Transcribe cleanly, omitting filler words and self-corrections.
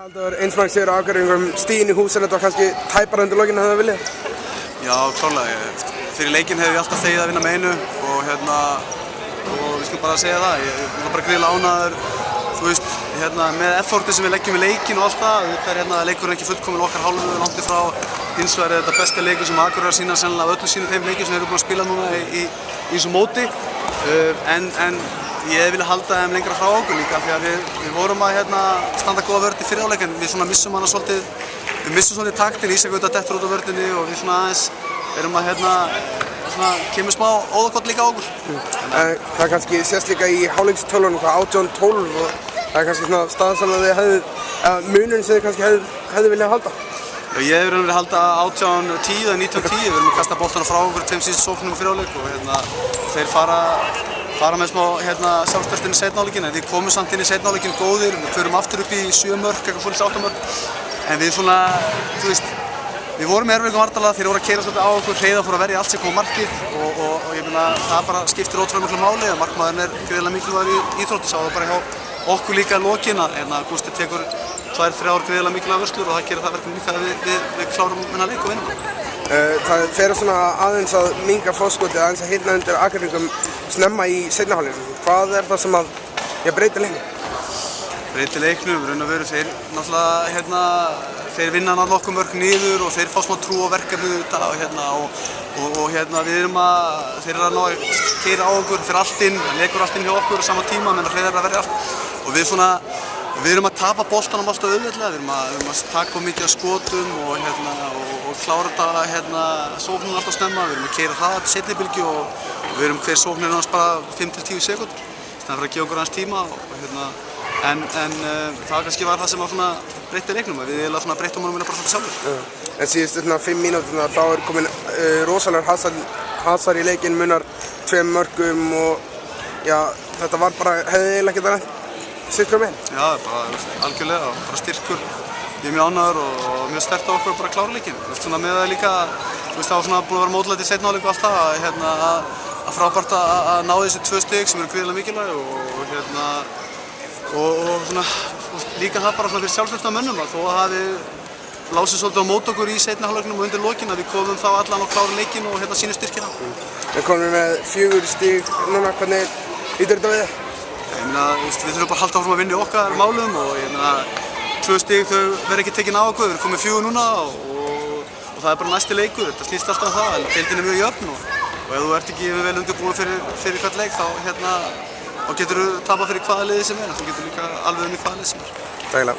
Halldór, eins sigur á Akureyringum, stiginn í húsinu, þetta var kannski tæpara undir lokin en það viljað? Já, klárlega. Fyrir leikinn hefði ég alltaf þegið að vinna með einu og við skulum bara segja það. Ég var bara gríðarlega ánægður, þú veist, með effortið sem við leggjum í leikinn og allt það. Þetta leikurinn ekki fullkominn okkar hálfu langt frá. Hins vegar þetta besti leikur sem Akureyrar sýna sennilega af öllum sínum þeim leikjum sem þeir eru búin að spila núna í þessu móti. En ég vilja halda þeim lengra frá okkur líka því að við vorum að standa góða vörn í fyrri hálfleik en við missum hana svolítið, við missum svolítið taktin, Ísak auðvitað dettur út á vörninni og við aðeins erum að kemur smá óðagott líka á okkur. Það kannski sést líka í hálfleikstölunum 18-12 og það kannski staðan sem munurinn sem þið kannski hefðu viljað halda. Já, ég hefur viljað halda 18-10 eða 19-10, við erum að kasta boltana frá okkur tveim síðustu sóknum í fyrri hálfleik og þeir fara með smá sjálfstært inn í seinni hálfleikinn, en við komum samt inn í seinni hálfleikinn góðir, við förum aftur upp í 7 mörk, eitthvað fólks 8 mörk, en við þú veist, við vorum með erfiðleikum varnarlega, þeir voru að keyra svolítið á okkur, Hreiðar fór að verja allt sem kom á markið og ég meina það bara skiptir ótrúlega miklu máli, að markmaðurinn er gríðarlega mikilvægur í íþrótti, sá það bara hjá okkur líka í lokin að Gústi tekur 2-3 gríðarlega mikilvægar vörslur og það gerir það verkum líka að við klárum þennan leik og vinnum. Það fer aðeins að minnka forskotið, aðeins að hitna undir Akureyringum snemma í seinni hálfleiknum. Hvað er það sem breytir leiknum? Breytir leiknum, raun og veru þeir náttúrulega þeir vinna nokkuð mörk niður og þeir fá smá trú á verkefnið og við erum þeir eru að ná að keyra á okkur, þeir allt inn, leikur allt inn hjá okkur á sama tíma meðan Hreiðar er að verja allt og við erum að tapa boltanum alltaf auðveldlega, við erum að taka mikið af skotum og klára þetta sóknum alltaf snemma, við erum að keyra það til seinni bylgju og við erum hver sókn annars bara 5-10 sekúndur, þannig að gefa okkur aðeins tíma en það kannski var það sem breytti leiknum, við breyttum honum bara svolítið sjálfur. En síðustu 5 mínúturnar þá er komin rosalegur hasar í leikinn, munar 2 mörkum og já, þetta var bara, hefði eiginlega ekki það styrkur með? Já, bara algjörlega, bara styrkur. Ég er mjög ánægður og mjög sterkt á okkur að bara klára leikinn. Með það líka, það var búin að vera mótlæti í seinni hálfleik og allt það, að frábært að ná þessi 2 stig sem eru gríðarlega mikilvæg og líka það bara fyrir sjálfsvörðna mönnum að þó að hafi lásið svolítið á mót okkur í seinni hálfleiknum og undir lokin að við komum þá allan á klára leikinn og sýnum styrkina. Við komum með 4 stig núna, hvernig lítur þetta við þér? Við þurfum bara að halda áfram að vinna í okkar málum og 2 stig þau verða ekki tekin á okkur, við erum komið 4 núna og það er bara næsti leikur, þetta snýst alltaf um það, deildin er mjög jöfn og ef þú ert ekki vel undirbúin fyrir hvern leik þá getur þú tapað fyrir hvaða liði sem er, þú getur líka alveg unnið hvaða lið sem er. Takk.